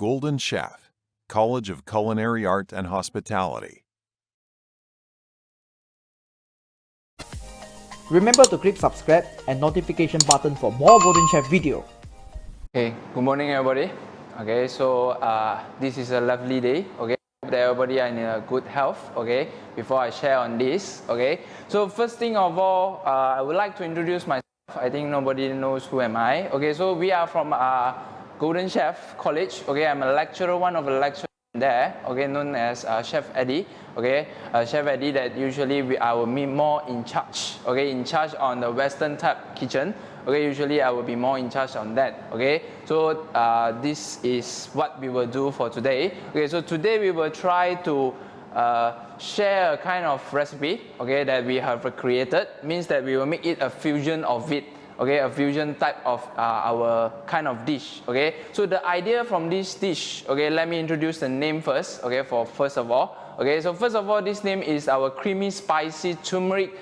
Golden Chef, College of Culinary Art and Hospitality. Remember to click subscribe and notification button for more Golden Chef video. Okay, good morning everybody. Okay, so this is a lovely day. Okay, hope that everybody are in a good health. Okay, before I share on this. Okay, so first thing of all, I would like to introduce myself. I think nobody knows who am I. Okay, so we are from Golden Chef College. Okay, I'm a lecturer, one of the lecturers there. Okay, known as Chef Eddie. Okay, Chef Eddie that usually I will be more in charge. Okay, in charge on the Western type kitchen. Okay, usually I will be more in charge on that. Okay, so this is what we will do for today. Okay, so today we will try to share a kind of recipe, okay, that we have created. Means that we will make it a fusion of it. Okay, a fusion type of our kind of dish. Okay, so the idea from this dish. Okay, let me introduce the name first. Okay, for first of all. Okay, so first of all, this name is our creamy spicy turmeric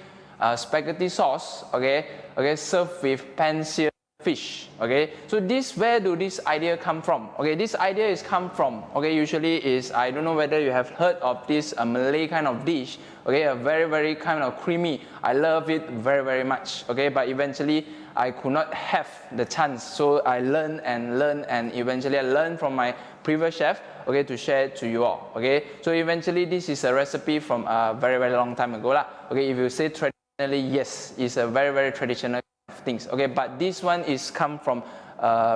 spaghetti sauce. Okay, okay, served with pan seared fish. Okay, so where do this idea come from? Okay, this idea is come from, okay, usually is, I don't know whether you have heard of this Malay kind of dish. Okay, a very kind of creamy. I love it very much. Okay, but eventually I could not have the chance, so I learned and eventually I learned from my previous chef, okay, to share it to you all. Okay, so eventually this is a recipe from a very long time ago lah. Okay, if you say traditionally, yes, it's a very traditional things. Okay, but this one is come from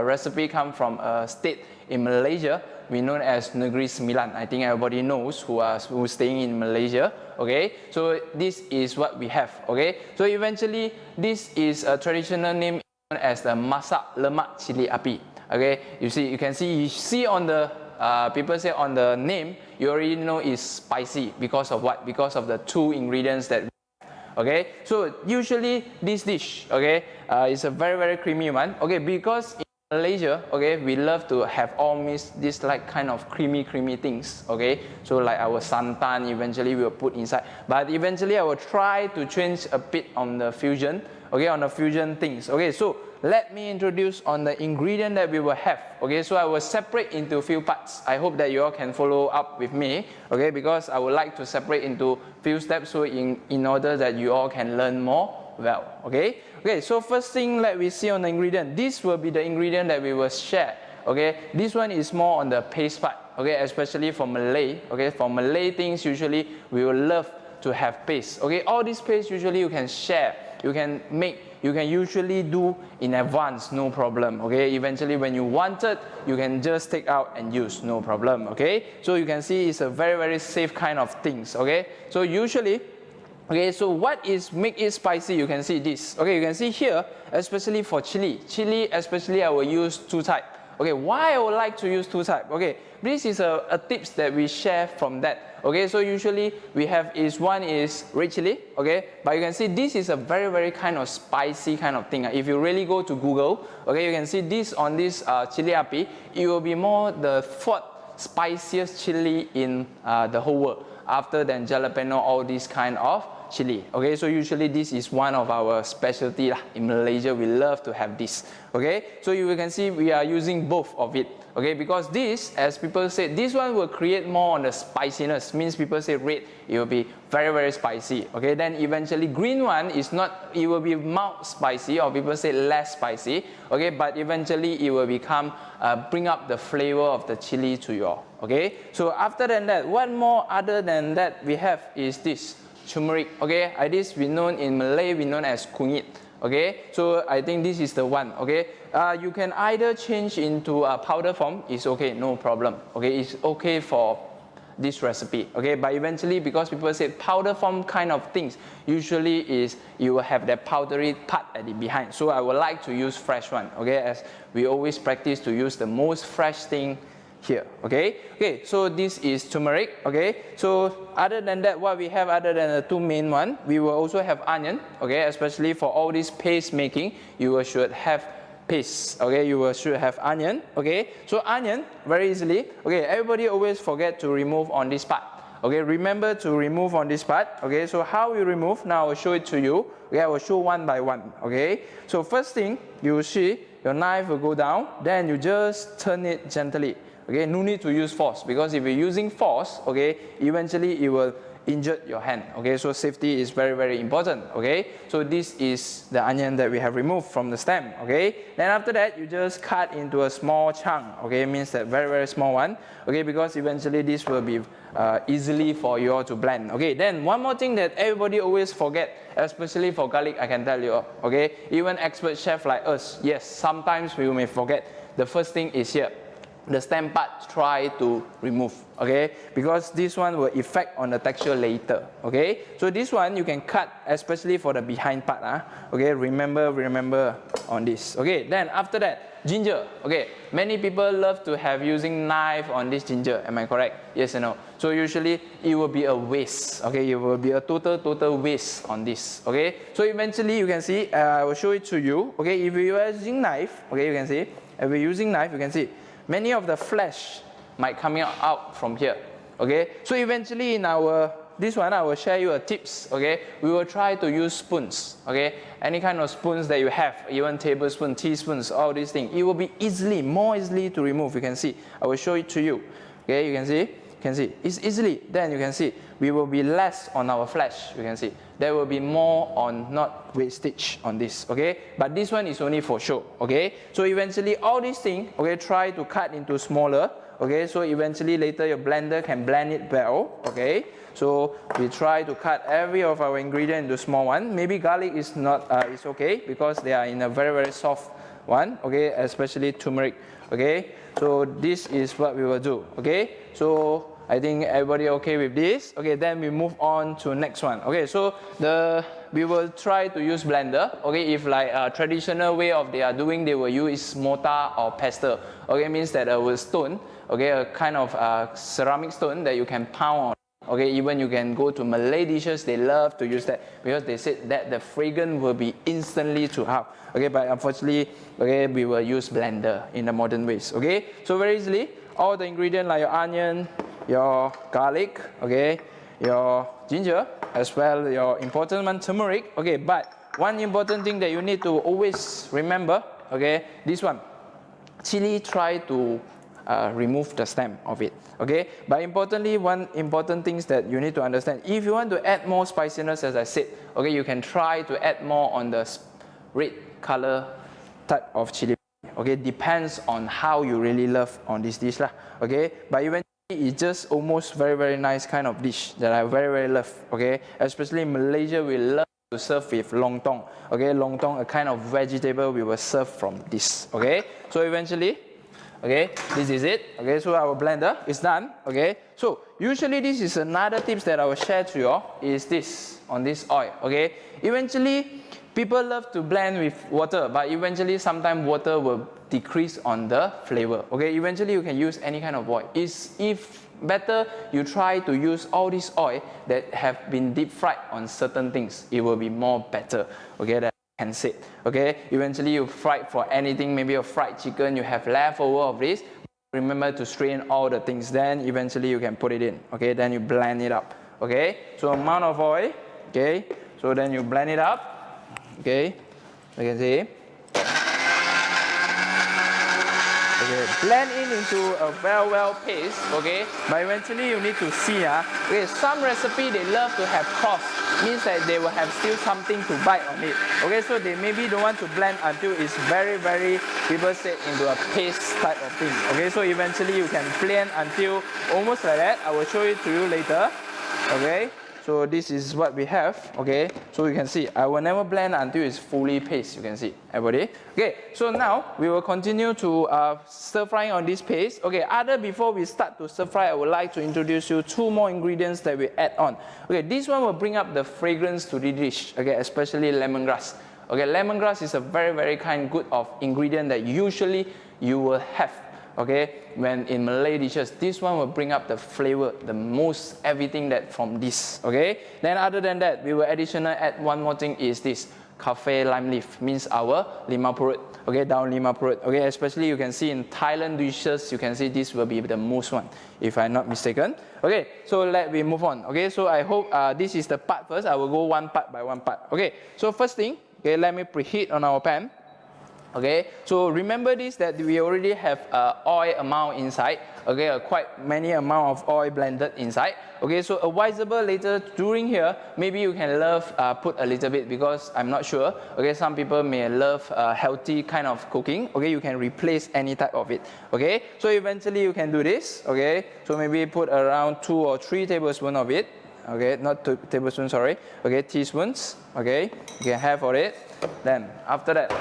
recipe come from a state in Malaysia we known as Negeri Sembilan. I think everybody knows who's staying in Malaysia. Okay, so this is what we have. Okay, so eventually this is a traditional name known as the Masak Lemak Cili api. Okay, you can see on the people say on the name, you already know it's spicy because of what? Because of the two ingredients that. Okay, so usually this dish, okay, is a very creamy one. Okay, because in Malaysia, okay, we love to have all this like kind of creamy things. Okay, so like our santan, eventually we will put inside. But eventually I will try to change a bit on the fusion. Okay, on the fusion things. Okay, so let me introduce on the ingredient that we will have. Okay, so I will separate into a few parts. I hope that you all can follow up with me. Okay, because I would like to separate into few steps so in order that you all can learn more well. Okay, okay. So first thing let we see on the ingredient. This will be the ingredient that we will share. Okay, this one is more on the paste part. Okay, especially for Malay. Okay, for Malay things usually we will love to have paste. Okay, all these paste usually you can share. You can make, you can usually do in advance, no problem. Okay, eventually when you want it, you can just take out and use, no problem. Okay, so you can see it's a very safe kind of things. Okay, so usually, okay, so what is make it spicy? You can see this. Okay, you can see here, especially for chili. Chili, especially I will use two type. Okay, why I would like to use two type? Okay, this is a tips that we share from that. Okay, so usually we have one is red chili. Okay, but you can see this is a very kind of spicy kind of thing. If you really go to Google, okay, you can see this on this chili api, it will be more the fourth spiciest chili in the whole world, after than jalapeno, all these kind of chili. Okay, so usually this is one of our specialty in Malaysia. We love to have this. Okay, so you can see we are using both of it. Okay, because this, as people say, this one will create more on the spiciness. Means people say red, it will be very spicy. Okay, then eventually green one is not, it will be mild spicy, or people say less spicy. Okay, but eventually it will become bring up the flavor of the chili to you all. Okay, so after that, what more other than that we have is this turmeric. Okay, this we known in Malay, we known as kunyit. Okay, so I think this is the one. Okay, you can either change into a powder form, it's okay, no problem. Okay, it's okay for this recipe. Okay, but eventually because people say powder form kind of things, usually is you will have that powdery part at the behind. So I would like to use fresh one. Okay, as we always practice to use the most fresh thing here. Okay, so this is turmeric. Okay, so other than that, what we have other than the two main one, we will also have onion. Okay, especially for all this paste making, you should have paste. Okay, should have onion. Okay, so onion very easily. Okay, everybody always forget to remove on this part. Okay, remember to remove on this part. Okay, so how we remove? Now I will show it to you. Okay, I will show one by one. Okay, so first thing you will see your knife will go down, then you just turn it gently. Okay, no need to use force, because if you're using force, okay, eventually it will injure your hand. Okay, so safety is very, very important. Okay, so this is the onion that we have removed from the stem. Okay, then after that you just cut into a small chunk. Okay, means that very, very small one. Okay, because eventually this will be easily for you all to blend. Okay, then one more thing that everybody always forget, especially for garlic, I can tell you. Okay, even expert chef like us, yes, sometimes we may forget. The first thing is here. The stem part, try to remove, okay, because this one will affect on the texture later. Okay, so this one you can cut, especially for the behind part. Okay, remember on this. Okay, then after that, ginger. Okay, many people love to have using knife on this ginger. Am I correct? Yes or no? So usually it will be a waste. Okay, it will be a total waste on this. Okay, so eventually you can see. I will show it to you. Okay, if you are using knife, okay, you can see. If we're using knife, you can see. Many of the flesh might come out from here. Okay, so eventually in this one I will share you a tips. Okay, we will try to use spoons. Okay, any kind of spoons that you have, even tablespoon, teaspoons, all these things, it will be more easily to remove. You can see. I will show it to you. Okay, you can see. It's easily. Then you can see we will be less on our flesh. You can see there will be more on not wastage on this. Okay, but this one is only for show. Okay, so eventually all these things, okay, try to cut into smaller. Okay, so eventually later your blender can blend it well. Okay, so we try to cut every of our ingredient into small one. Maybe garlic is not it's okay because they are in a very, very soft one. Okay, especially turmeric. Okay, so this is what we will do. Okay, so I think everybody okay with this. Okay, then we move on to next one. Okay, so we will try to use blender. Okay, if like a traditional way of they are doing, they will use mortar or pestle. Okay, means that with stone. Okay, a kind of ceramic stone that you can pound on. Okay, even you can go to Malay dishes, they love to use that because they said that the fragrance will be instantly to have. Okay, but unfortunately, okay, we will use blender in the modern ways. Okay, so very easily, all the ingredients like your onion, your garlic, okay, your ginger, as well your important one, turmeric. Okay, but one important thing that you need to always remember, okay, this one, chili, try to remove the stem of it. Okay, but importantly, one important thing that you need to understand, if you want to add more spiciness, as I said, okay, you can try to add more on the red color type of chili. Okay, depends on how you really love on this dish lah. Okay, but eventually it's just almost very, very nice kind of dish that I very, very love. Okay, especially in Malaysia, we love to serve with lontong. Okay, lontong, a kind of vegetable we will serve from this. Okay, so eventually, okay, this is it. Okay, so our blender is done. Okay, so usually this is another tips that I will share to you all, is this on this oil. Okay, eventually people love to blend with water, but eventually sometimes water will decrease on the flavor. Okay, eventually you can use any kind of oil. If better you try to use all this oil that have been deep fried on certain things, it will be more better. Okay, that can say. Okay, eventually you fried for anything, maybe a fried chicken, you have leftover of this. Remember to strain all the things. Then eventually you can put it in. Okay, then you blend it up. Okay, so amount of oil. Okay, so then you blend it up. Okay, you can see. Okay, blend in into a well paste. Okay, but eventually you need to see. Okay, some recipe they love to have cross, means that they will have still something to bite on it. Okay, so they maybe don't want to blend until it's very, very, people say, into a paste type of thing. Okay, so eventually you can blend until almost like that. I will show it to you later. Okay. So this is what we have. Okay, so you can see I will never blend until it's fully paste. You can see, everybody. Okay, so now we will continue to stir frying on this paste. Okay, before we start to stir fry, I would like to introduce you 2 more ingredients that we add on. Okay, this one will bring up the fragrance to the dish. Okay, especially lemongrass. Okay, lemongrass is a very, very good of ingredient that usually you will have. Okay, when in Malay dishes, this one will bring up the flavor, the most everything that from this. Okay, then other than that, we will additional add one more thing is this cafe lime leaf, means our limau purut. Okay, daun limau purut. Okay, especially you can see in Thailand dishes, you can see this will be the most one, if I'm not mistaken. Okay, so let me move on. Okay, so I hope this is the part first. I will go one part by one part. Okay, so first thing, okay, let me preheat on our pan. Okay, so remember this, that we already have oil amount inside. Okay, quite many amount of oil blended inside. Okay, so advisable later during here, maybe you can put a little bit, because I'm not sure. Okay, some people may love healthy kind of cooking. Okay, you can replace any type of it. Okay, so eventually you can do this. Okay, so maybe put around 2 or 3 tablespoons of it. Okay, not 2 tablespoons, sorry. Okay, teaspoons. Okay, you can have for it. Then after that,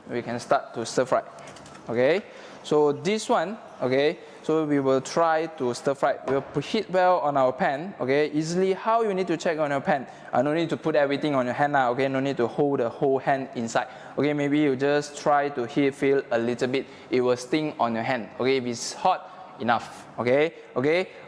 we can start to stir fry. Okay, so this one, okay, so we will try to stir fry. We'll heat well on our pan. Okay, easily how you need to check on your pan. No need to put everything on your hand now. Okay, no need to hold the whole hand inside. Okay, maybe you just try to feel a little bit. It will sting on your hand. Okay, if it's hot enough. Okay,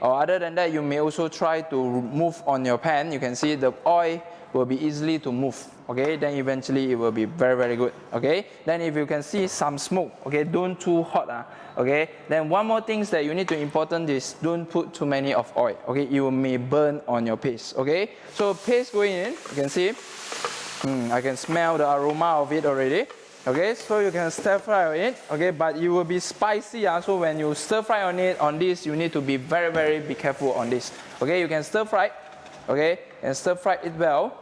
or other than that, you may also try to move on your pan. You can see the oil will be easily to move. Okay, then eventually it will be very, very good. Okay, then if you can see some smoke, okay, don't too hot. Okay, then one more thing that you need to important is don't put too many of oil. Okay, you may burn on your paste. Okay, so paste going in, you can see, I can smell the aroma of it already. Okay, so you can stir fry on it. Okay, but it will be spicy. So when you stir fry on it, on this, you need to be very, very be careful on this. Okay, you can stir fry. Okay, and stir fry it well.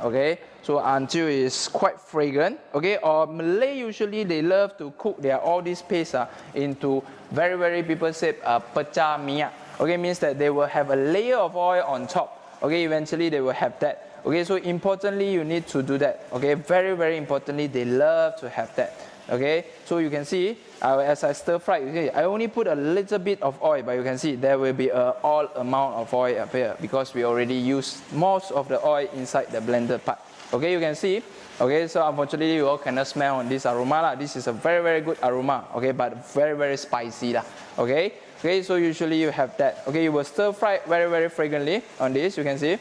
Okay, so until it's quite fragrant. Okay, or Malay usually they love to cook all these paste into very, very, people say pecah minyak. Okay, means that they will have a layer of oil on top. Okay, eventually they will have that. Okay, so importantly you need to do that. Okay, very, very importantly, they love to have that. Okay, so you can see as I stir fry, you see, I only put a little bit of oil, but you can see there will be all amount of oil up here, because we already used most of the oil inside the blended part. Okay, you can see. Okay, so unfortunately you all cannot smell on this aroma. This is a very, very good aroma. Okay, but very, very spicy. Okay, so usually you have that. Okay, you will stir fry very, very fragrantly on this. You can see.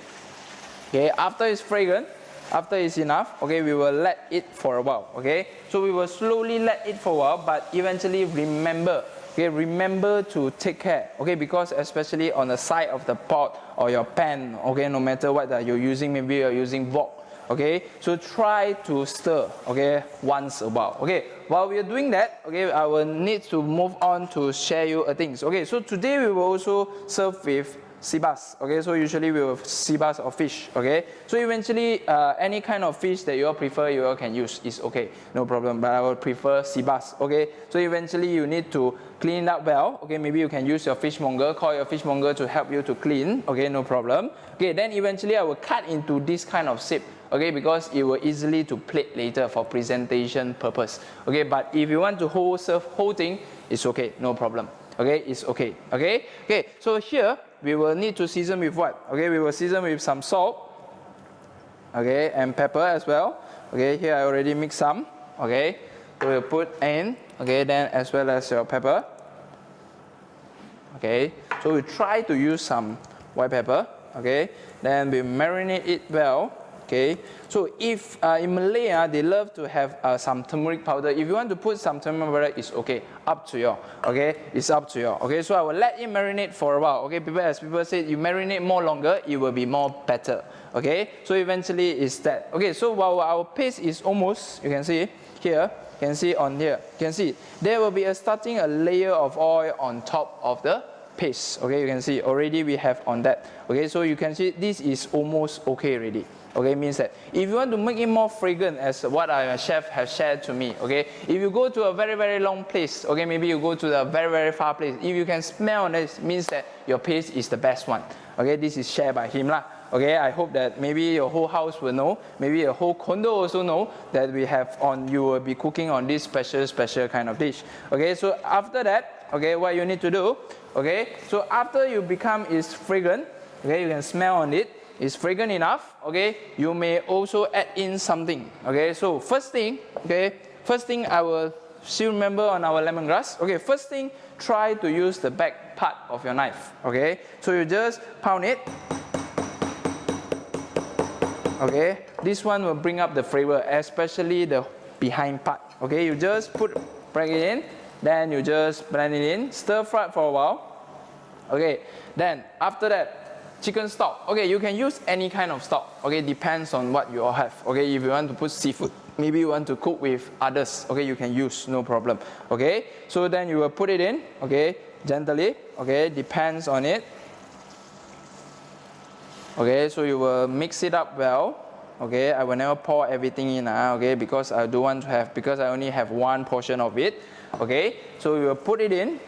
Okay, after it's fragrant, after it's enough, okay, we will let it for a while. Okay, so we will slowly let it for a while, but eventually remember, okay, remember to take care. Okay, because especially on the side of the pot or your pan, okay, no matter what that you're using, maybe you're using wok. Okay, so try to stir, okay, once a while. Okay, while we are doing that, okay, I will need to move on to share you things. Okay, so today we will also serve with seabass. Okay, so usually we will seabass or fish. Okay, so eventually any kind of fish that you all prefer, you all can use, is okay, no problem, but I will prefer seabass. Okay, so eventually you need to clean it up well. Okay, maybe you can use your fishmonger, call your fishmonger to help you to clean. Okay, no problem. Okay, then eventually I will cut into this kind of shape. Okay, because it will easily to plate later for presentation purpose. Okay, but if you want to serve whole thing, it's okay, no problem. Okay, it's okay. Okay, so here we will need to season with what? Okay, we will season with some salt. Okay, and pepper as well. Okay, here I already mixed some. Okay, so we'll put in. Okay, then as well as your pepper. Okay, so we try to use some white pepper. Okay, then we marinate it well. Okay, so if in Malay they love to have some turmeric powder. If you want to put some turmeric powder, it's okay, up to you. Okay, it's up to you. Okay, so I will let it marinate for a while. Okay, as people say, you marinate more longer, it will be more better. Okay, so eventually it's that. Okay, so while our paste is almost, you can see here, you can see on here, you can see there will be starting a layer of oil on top of the paste. Okay, you can see already we have on that. Okay, so you can see this is almost okay already. Okay, means that if you want to make it more fragrant, as what our chef has shared to me, okay, if you go to a very, very long place, okay, maybe you go to the very, very far place, if you can smell this, means that your paste is the best one. Okay, this is shared by him lah. Okay, I hope that maybe your whole house will know, maybe your whole condo also know that we have you will be cooking on this special kind of dish. Okay, so after that, okay, what you need to do, okay, so after you become is fragrant, okay, you can smell on it. It's fragrant enough, okay, you may also add in something. Okay, so first thing I will still remember on our lemongrass. Okay, first thing, try to use the back part of your knife. Okay, so you just pound it. Okay, this one will bring up the flavor, especially the behind part. Okay, you just bring it in, then you just blend it in, stir fry for a while. Okay, then after that, chicken stock. Okay, you can use any kind of stock. Okay, depends on what you all have. Okay, if you want to put seafood, maybe you want to cook with others, okay, you can use, no problem, okay. So then you will put it in, okay, gently, okay, depends on it. Okay, so you will mix it up well. Okay, I will never pour everything in, okay, because I don't want to have, because I only have one portion of it. Okay, so we will put it in.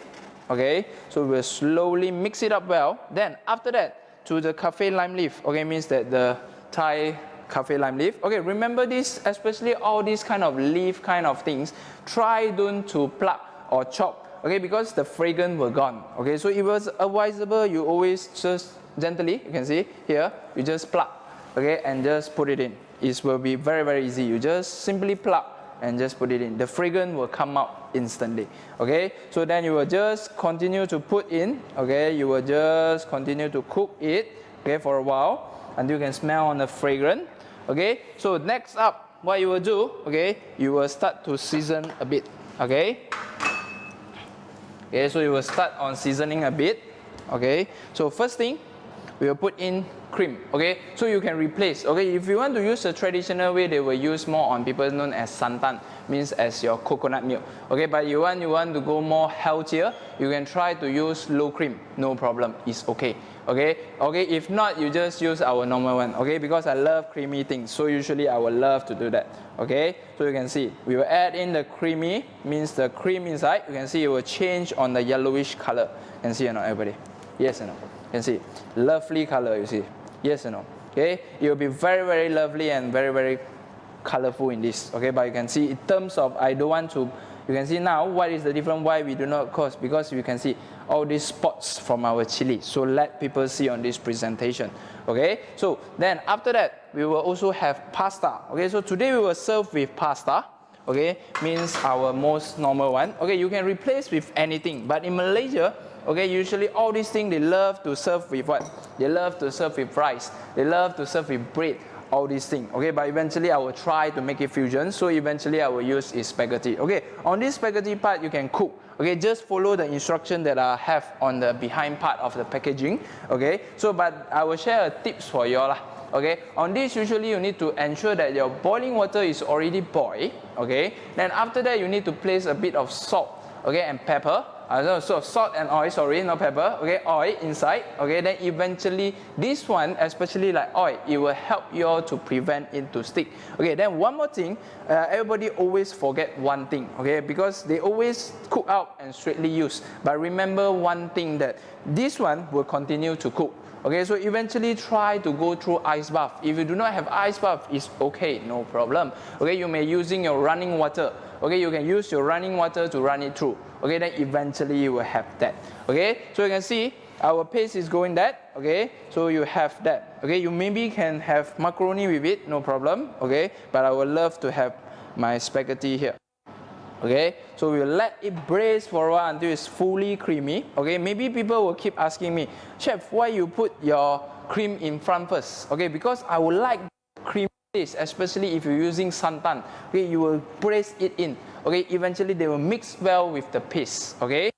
Okay, so we will slowly mix it up well. Then after that, to the cafe lime leaf. Okay, means that the Thai cafe lime leaf. Okay, remember this, especially all these kind of leaf kind of things. Try don't to pluck or chop. Okay, because the fragrance will gone. Okay, so it was advisable you always just gently, you can see here, you just pluck, okay, and just put it in. It will be very, very easy. You just simply pluck and just put it in. The fragrance will come out instantly, okay. So then you will just continue to put in, okay. You will just continue to cook it, okay, for a while until you can smell on the fragrance, okay. So next up, what you will do, okay, you will start to season a bit, okay. Okay, so you will start on seasoning a bit, okay. So first thing, we will put in cream, okay. So you can replace, okay. If you want to use the traditional way, they will use more on people known as santan, means as your coconut milk, okay. But you want to go more healthier, you can try to use low cream, no problem, it's okay, okay. Okay, if not, you just use our normal one, okay. Because I love creamy things, so usually I would love to do that, okay. So you can see, we will add in the creamy, means the cream inside. You can see it will change on the yellowish color. You can see or not, everybody? Yes or no? You can see, lovely color, you see. Yes or no? Okay, it will be very, very lovely and very, very colorful in this. Okay, but you can see in terms of, I don't want to, you can see now what is the difference, why we do not cause, because you can see all these spots from our chili. So let people see on this presentation. Okay, so then after that, we will also have pasta. Okay, so today we will serve with pasta. Okay, means our most normal one. Okay, you can replace with anything, but in Malaysia, okay, usually all these things they love to serve with what? They love to serve with rice. They love to serve with bread. All these things. Okay, but eventually I will try to make it fusion. So eventually I will use is spaghetti. Okay, on this spaghetti part you can cook. Okay, just follow the instruction that I have on the behind part of the packaging. Okay, so but I will share a tips for you all. Okay, on this usually you need to ensure that your boiling water is already boiled. Okay, then after that you need to place a bit of salt. Okay, and pepper. So salt and oil, sorry, not pepper. Okay, oil inside. Okay, then eventually this one, especially like oil, it will help you all to prevent it to stick. Okay, then one more thing, everybody always forget one thing. Okay, because they always cook out and straightly use. But remember one thing, that this one will continue to cook. Okay, so eventually try to go through ice bath. If you do not have ice bath, it's okay, no problem. Okay, you may using your running water. Okay, you can use your running water to run it through. Okay, then eventually you will have that. Okay, so you can see our paste is going that. Okay, so you have that. Okay, you maybe can have macaroni with it, no problem. Okay, but I would love to have my spaghetti here. Okay, so we'll let it braise for a while until it's fully creamy. Okay, maybe people will keep asking me, Chef, why you put your cream in front first? Okay, because I would like cream taste, especially if you're using santan. Okay, you will braise it in. Okay, eventually they will mix well with the paste. Okay,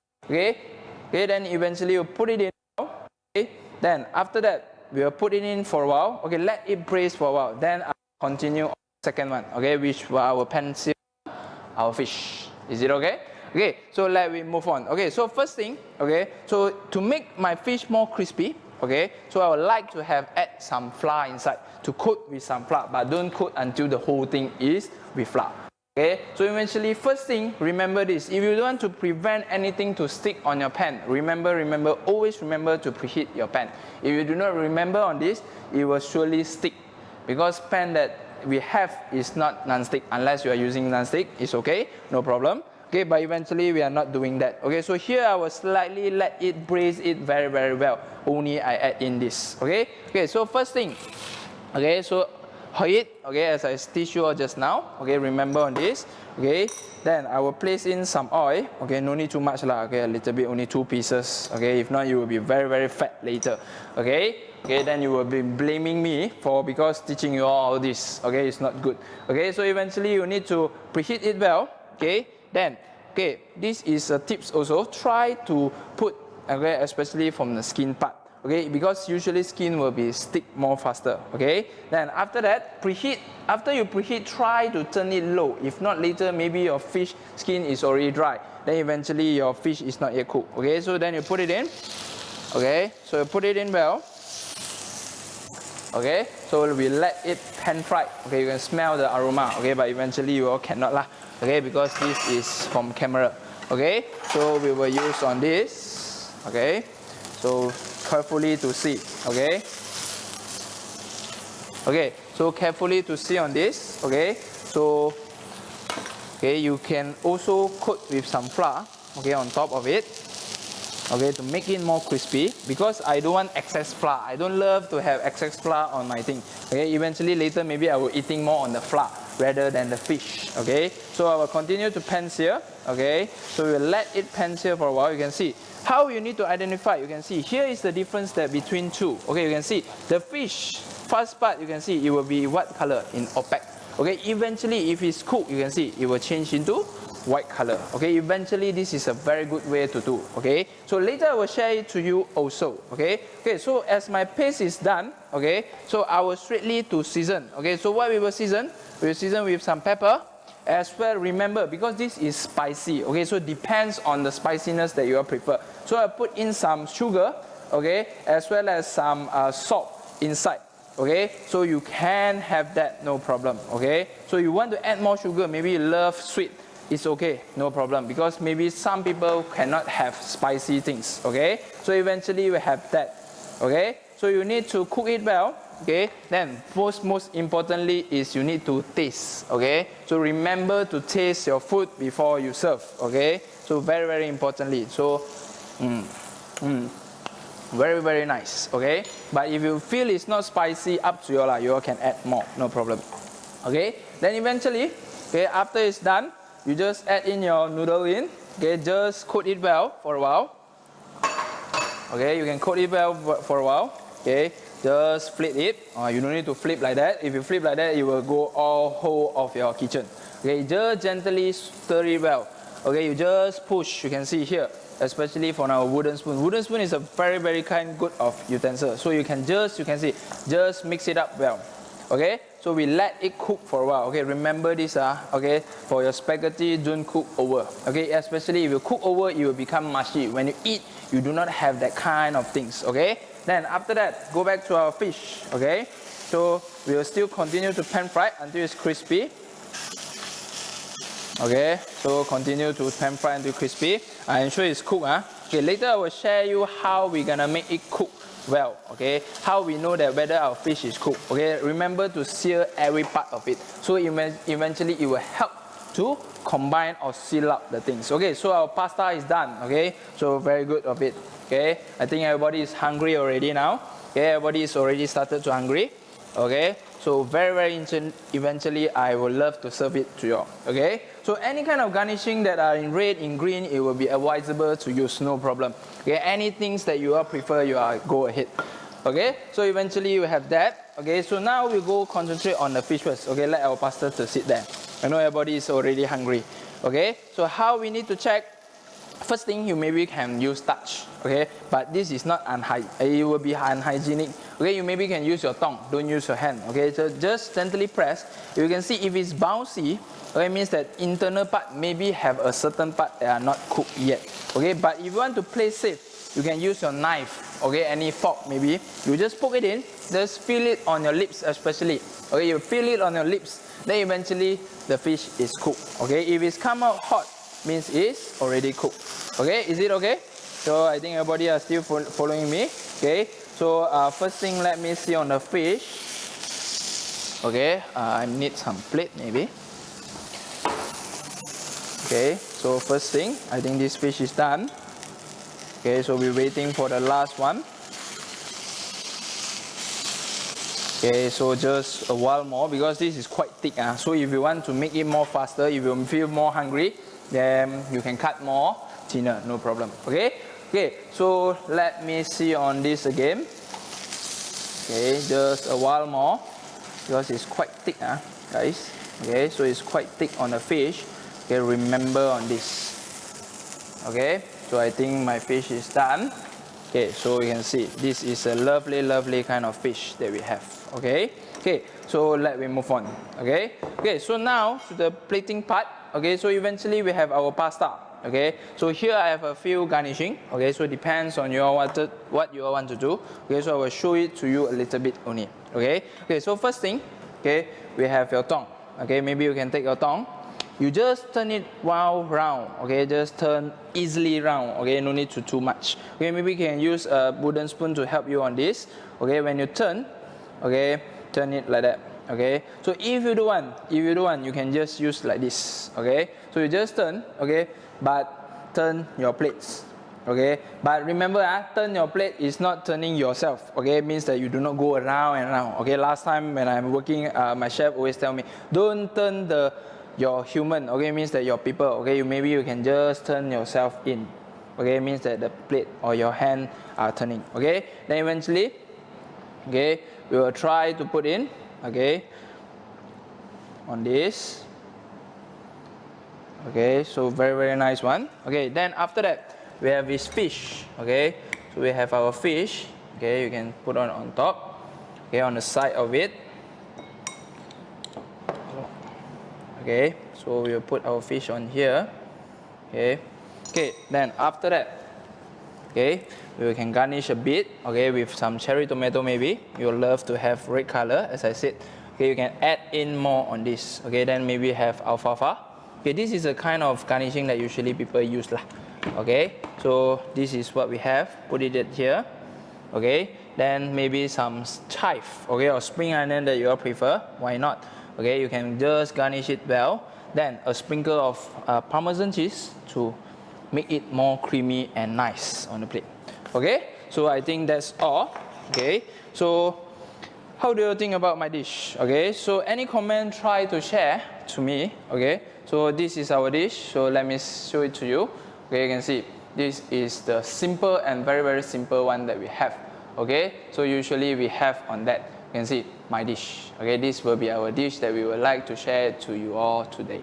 then eventually you put it in. Okay, then after that we will put it in for a while. Okay, let it braise for a while. Then I'll continue on the second one. Okay, which was our pan seared, our fish. Is it okay? Okay, so let me move on. Okay, so first thing, okay, so to make my fish more crispy, okay, so I would like to add some flour inside to coat with some flour, but don't coat until the whole thing is with flour. Okay, so eventually first thing, remember this, if you don't want to prevent anything to stick on your pan, always remember to preheat your pan. If you do not remember on this, it will surely stick, because pan that we have is not non-stick. Unless you are using non-stick, it's okay, no problem. Okay, but eventually we are not doing that. Okay, so here I will slightly let it braise it very, very well. Only I add in this. Okay, so first thing, okay, so heat, okay, as I teach you all just now. Okay, remember on this. Okay, then I will place in some oil. Okay, no need too much lah. Okay, a little bit, only 2 pieces. Okay, if not you will be very, very fat later. Okay, then you will be blaming me because teaching you all this. Okay, it's not good. Okay, so eventually you need to preheat it well. Okay, then this is a tips also. Try to put, okay, especially from the skin part. okay, because usually skin will be stick more faster, okay. Then after that, preheat. After you preheat, try to turn it low. If not, later maybe your fish skin is already dry. Then eventually your fish is not yet cooked, okay. So then you put it in, okay. So you put it in well, okay. So we let it pan fry, okay. You can smell the aroma, okay, but eventually you all cannot lah, okay, because this is from camera, okay. So we will use on this, okay. So carefully to see, okay. Okay, so carefully to see on this, okay. So, okay, you can also coat with some flour, okay, on top of it, okay, to make it more crispy. Because I don't want excess flour. I don't love to have excess flour on my thing. Okay, eventually later maybe I will eating more on the flour rather than the fish. Okay, so I will continue to pan sear. Okay, so we will let it pan sear for a while. You can see how you need to identify. You can see here is the difference that between two. Okay, you can see the fish first part. You can see it will be what color? In opaque. Okay, eventually if it's cooked, you can see it will change into white color. Okay, eventually this is a very good way to do. Okay, so later I will share it to you also. Okay, so as my paste is done, okay, so I will straightly to season. Okay, so what we will season? We will season with some pepper. As well, remember, because this is spicy, okay, so it depends on the spiciness that you prefer. So I put in some sugar, okay, as well as some salt inside. Okay, so you can have that, no problem. Okay, so you want to add more sugar, maybe you love sweet, it's okay, no problem, because maybe some people cannot have spicy things. Okay, so eventually we have that. Okay, so you need to cook it well. Okay, then most importantly is you need to taste. Okay, so remember to taste your food before you serve. Okay, so very importantly, so very nice. Okay, but if you feel it's not spicy, up to you lah, you all can add more, no problem. Okay, then eventually, okay, after it's done, you just add in your noodle in. Okay, just coat it well for a while. Okay, you can coat it well for a while. Okay, just flip it. You don't need to flip like that. If you flip like that, it will go all whole of your kitchen. Okay, just gently stir it well. Okay, you just push. You can see here, especially for our wooden spoon. Wooden spoon is a very kind good of utensil. So you can see, just mix it up well. Okay, so we let it cook for a while. Okay, remember this, okay, for your spaghetti, don't cook over. Okay, especially if you cook over, it will become mushy. When you eat, you do not have that kind of things. Okay, then after that, go back to our fish. Okay, so we will still continue to pan fry until it's crispy. Okay, so continue to pan fry until crispy. I ensure it's cooked. Okay, later I will share you how we're gonna make it cook well. Okay, how we know that whether our fish is cooked. Okay, remember to sear every part of it. So eventually it will help to combine or seal up the things. Okay, so our pasta is done. Okay, so very good of it. Okay, I think everybody is hungry already now. Okay, everybody is already started to hungry. Okay, so very eventually I would love to serve it to you all. Okay, so any kind of garnishing that are in red, in green, it will be advisable to use, no problem. Okay, any things that you all prefer, you are go ahead. Okay, so eventually you have that. Okay, so now we go concentrate on the fish first. Okay, let our pasta to sit there. I know everybody is already hungry. Okay, so how we need to check? First thing, you maybe can use touch, okay, but this is not it will be unhygienic. Okay, you maybe can use your tongue, don't use your hand. Okay, so just gently press. You can see if it's bouncy, okay, it means that internal part maybe have a certain part that are not cooked yet. Okay, but if you want to play safe, you can use your knife, okay, any fork maybe. You just poke it in, just feel it on your lips especially. Okay, you feel it on your lips, then eventually the fish is cooked. Okay, if it's come out hot, means it's already cooked. Okay, is it okay? So I think everybody are still following me. Okay, so first thing, let me see on the fish. Okay, I need some plate maybe. Okay, so first thing, I think this fish is done. Okay, so we're waiting for the last one. Okay, so just a while more because this is quite thick. So if you want to make it more faster, if you feel more hungry, then you can cut more thinner, no problem. Okay, so let me see on this again. Okay, just a while more because it's quite thick, guys. Okay, so it's quite thick on the fish. Okay, remember on this. Okay, so I think my fish is done. Okay, so you can see this is a lovely, lovely kind of fish that we have. Okay, okay, so let me move on. Okay, okay, so now to the plating part. Okay, so eventually we have our pasta. Okay, so here I have a few garnishing. Okay, so it depends on what you want to do. Okay, so I will show it to you a little bit only. Okay, okay, so first thing, okay, we have your tongue. Okay, maybe you can take your tongue. You just turn it round, okay, just turn easily round, okay, no need to too much. Okay, maybe you can use a wooden spoon to help you on this. Okay, when you turn, okay, turn it like that. Okay, so if you don't want, you can just use like this. Okay, so you just turn, okay, but turn your plates. Okay, but remember, turn your plate is not turning yourself. Okay, it means that you do not go around and around. Okay, last time when I'm working, my chef always tell me, don't turn your human. Okay, means that your people. Okay, maybe you can just turn yourself in. Okay, means that the plate or your hand are turning. Okay, then eventually, okay, we will try to put in. Okay, on this. Okay, so very, very nice one. Okay, then after that, we have this fish. Okay, so we have our fish. Okay, you can put on top. Okay, on the side of it. Okay, so we will put our fish on here. Okay, okay, then after that, okay, we can garnish a bit. Okay, with some cherry tomato maybe. You love to have red color, as I said. Okay, you can add in more on this. Okay, then maybe have alfalfa. Okay, this is a kind of garnishing that usually people use lah. Okay, so this is what we have. Put it here. Okay, then maybe some chive. Okay, or spring onion that you all prefer. Why not? Okay, you can just garnish it well. Then a sprinkle of Parmesan cheese to make it more creamy and nice on the plate. Okay, so I think that's all. Okay, so how do you think about my dish? Okay, so any comment, try to share to me. Okay, so this is our dish. So let me show it to you. Okay, you can see this is the simple and very, very simple one that we have. Okay, so usually we have on that. You can see my dish. Okay, this will be our dish that we would like to share to you all today.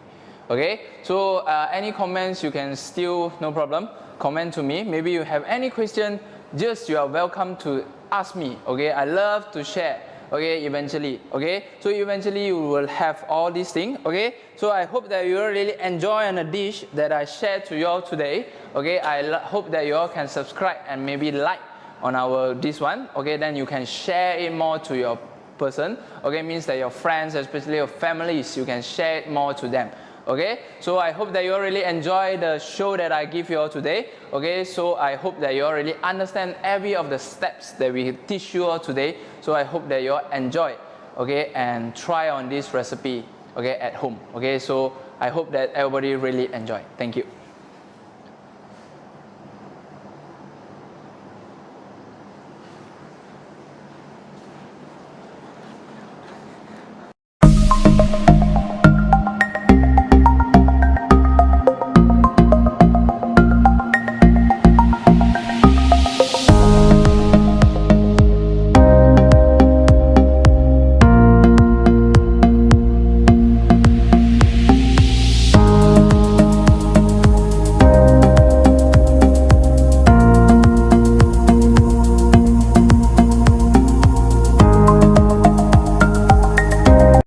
Okay, so any comments you can still, no problem, comment to me. Maybe you have any question, just you are welcome to ask me. Okay, I love to share. Okay, eventually. Okay, so eventually you will have all these things. Okay, so I hope that you really enjoy on the dish that I shared to you all today. Okay, I hope that you all can subscribe and maybe like on this one. Okay, then you can share it more to your person. Okay, means that your friends, especially your families, you can share it more to them. Okay, so I hope that you all really enjoy the show that I give you all today. Okay, so I hope that you all really understand every of the steps that we teach you all today. So I hope that you all enjoy, okay, and try on this recipe, okay, at home. Okay, so I hope that everybody really enjoy. Thank you.